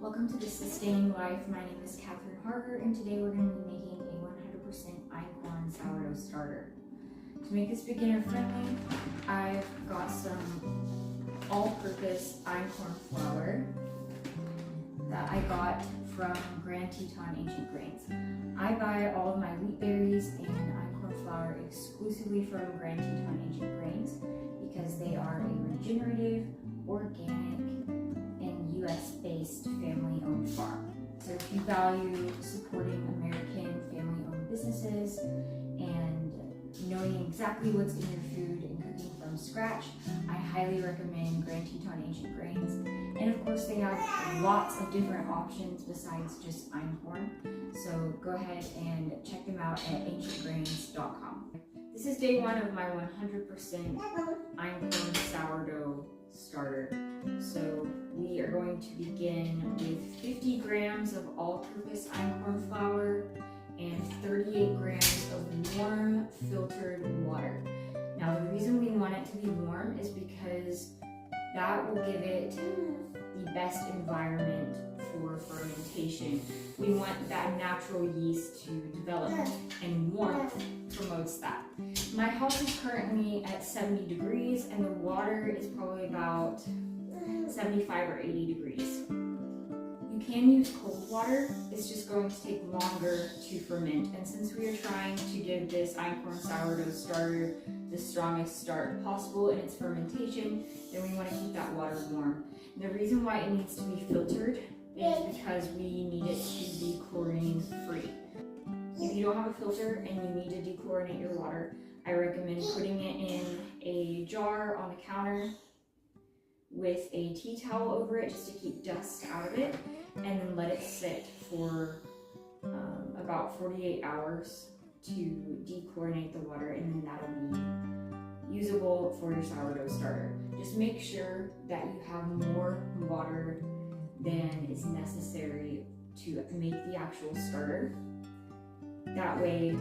Welcome to the Sustaining Life. My name is Catherine Harger, and today we're going to be making a 100% Einkorn sourdough starter. To make this beginner friendly, I've got some all-purpose Einkorn flour that I got from Grand Teton Ancient Grains. I buy all of my wheat berries and Einkorn flour exclusively from Grand Teton Ancient Grains because they are a regenerative, organic, and US-based family-owned farm. So if you value supporting American family-owned businesses and knowing exactly what's in your food and cooking from scratch, I highly recommend Grand Teton Ancient Grains. And of course they have lots of different options besides just Einkorn. So go ahead and check them out at ancientgrains.com. This is day one of my 100% Einkorn sourdough starter. So we are going to begin with 50 grams of all-purpose Einkorn flour and 38 grams of warm filtered water. Now the reason we want it to be warm is because that will give it the best environment for fermentation. We want that natural yeast to develop, and warmth promotes that. My house is currently at 70 degrees and the water is probably about 75 or 80 degrees. You can use cold water, it's just going to take longer to ferment. And since we are trying to give this Einkorn sourdough starter the strongest start possible in its fermentation, then we want to keep that water warm. And the reason why it needs to be filtered is because we need it to be chlorine free. If you don't have a filter and you need to dechlorinate your water, I recommend putting it in a jar on the counter with a tea towel over it just to keep dust out of it, and then let it sit for about 48 hours to dechlorinate the water, and then that'll be usable for your sourdough starter. Just make sure that you have more water than is necessary to make the actual starter. That way,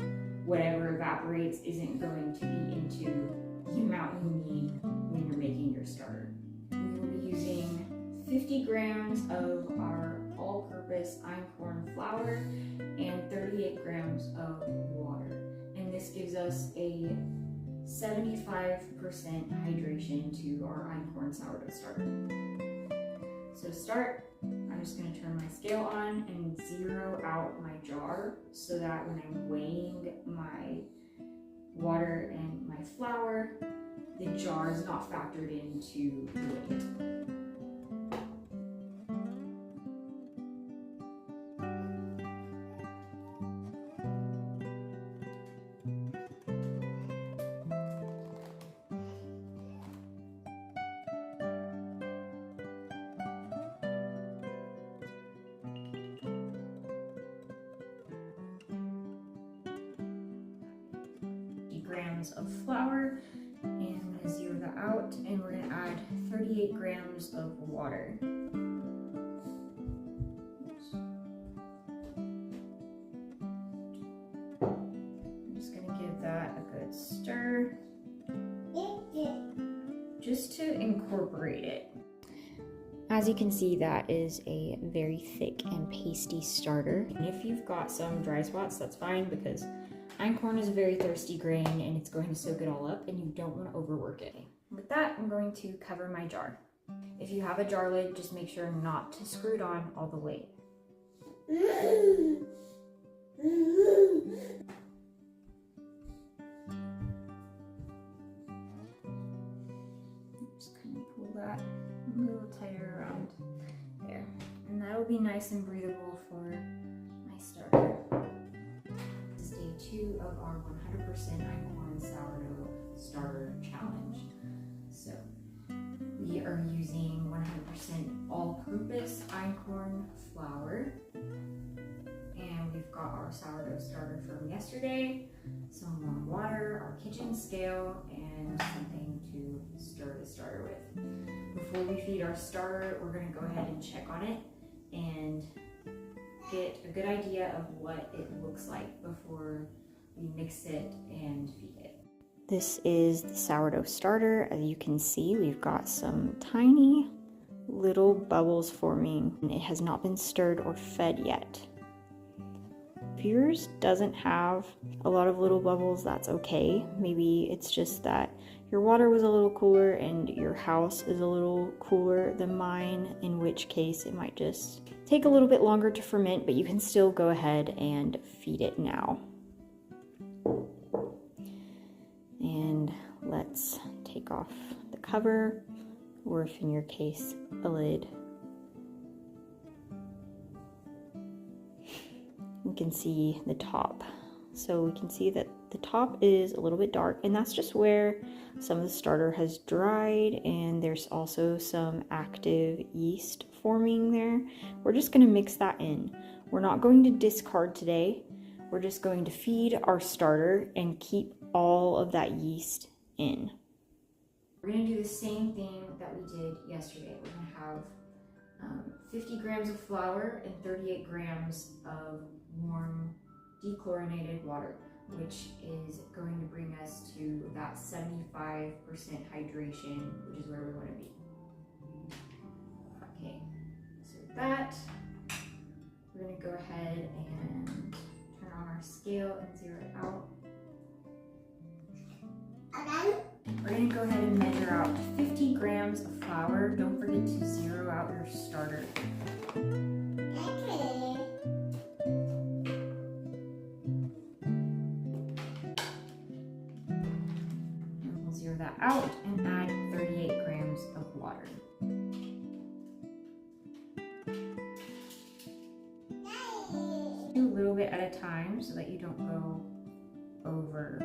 whatever evaporates isn't going to be into the amount you need when you're making your starter. We will be using 50 grams of our all-purpose Einkorn flour and 38 grams of water. And this gives us a 75% hydration to our Einkorn sourdough starter. So to start, I'm just going to turn my scale on and zero out my jar so that when I'm weighing my water and my flour, the jar is not factored into the weight. Grams of flour, and I'm going to zero that out, and we're going to add 38 grams of water. I'm just going to give that a good stir just to incorporate it. As you can see, that is a very thick and pasty starter. And if you've got some dry spots, that's fine, because Einkorn is a very thirsty grain and it's going to soak it all up, and you don't want to overwork it. With that, I'm going to cover my jar. If you have a jar lid, just make sure not to screw it on all the way. Just kind of pull that a little tighter around there. And that'll be nice and breathable for my starter. Day 2 of our 100% Einkorn sourdough starter challenge. So we are using 100% all-purpose Einkorn flour, and we've got our sourdough starter from yesterday, some warm water, our kitchen scale, and something to stir the starter with. Before we feed our starter, we're going to go ahead and check on it and get a good idea of what it looks like before we mix it and feed it. This is the sourdough starter. As you can see, we've got some tiny little bubbles forming, and it has not been stirred or fed yet. If yours doesn't have a lot of little bubbles, that's okay. Maybe it's just that your water was a little cooler and your house is a little cooler than mine, in which case it might just take a little bit longer to ferment, but you can still go ahead and feed it now. And let's take off the cover, or if in your case, a lid. You can see the top. So we can see that the top is a little bit dark, and that's just where some of the starter has dried, and there's also some active yeast forming there. We're just going to mix that in. We're not going to discard today. We're just going to feed our starter and keep all of that yeast in. We're going to do the same thing that we did yesterday. We're going to have 50 grams of flour and 38 grams of warm dechlorinated water, which is going to bring us to that 75% hydration, which is where we want to be. Okay, so with that, we're going to go ahead and turn on our scale and zero it out. We're going to go ahead and measure out 50 grams of flour. Don't forget to zero out your starter. Zero that out and add 38 grams of water. Do a little bit at a time so that you don't go over.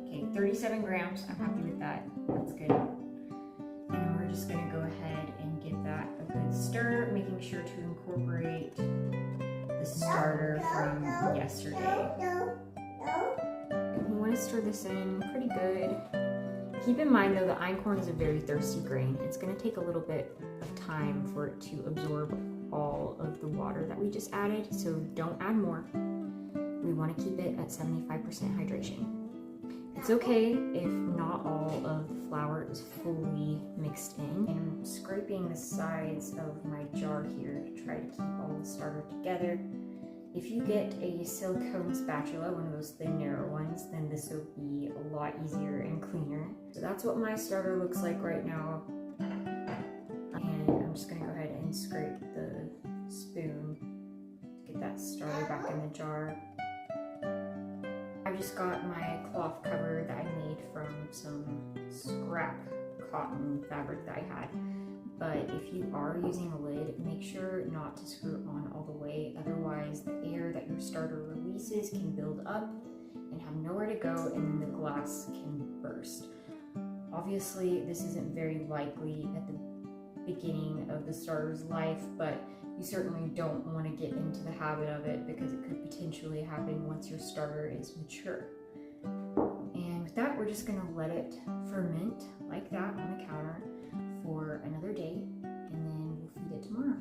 Okay, 37 grams. I'm happy with that. That's good. And then we're just going to go ahead and give that a good stir, making sure to incorporate the starter from yesterday. You want to stir this in pretty good. Keep in mind though, the einkorn is a very thirsty grain. It's going to take a little bit of time for it to absorb all of the water that we just added, so don't add more. We want to keep it at 75% hydration. It's okay if not all of the flour is fully mixed in. And I'm scraping the sides of my jar here to try to keep all the starter together. If you get a silicone spatula, one of those thin, narrow ones, then this will be a lot easier and cleaner. So that's what my starter looks like right now. And I'm just gonna go ahead and scrape the spoon to get that starter back in the jar. I just got my cloth cover that I made from some scrap cotton fabric that I had. But if you are using a lid, make sure not to screw it on all the way, otherwise the air that your starter releases can build up and have nowhere to go, and then the glass can burst. Obviously, this isn't very likely at the beginning of the starter's life, but you certainly don't want to get into the habit of it because it could potentially happen once your starter is mature. And with that, we're just going to let it ferment like that on the counter for another day, and then we'll feed it tomorrow.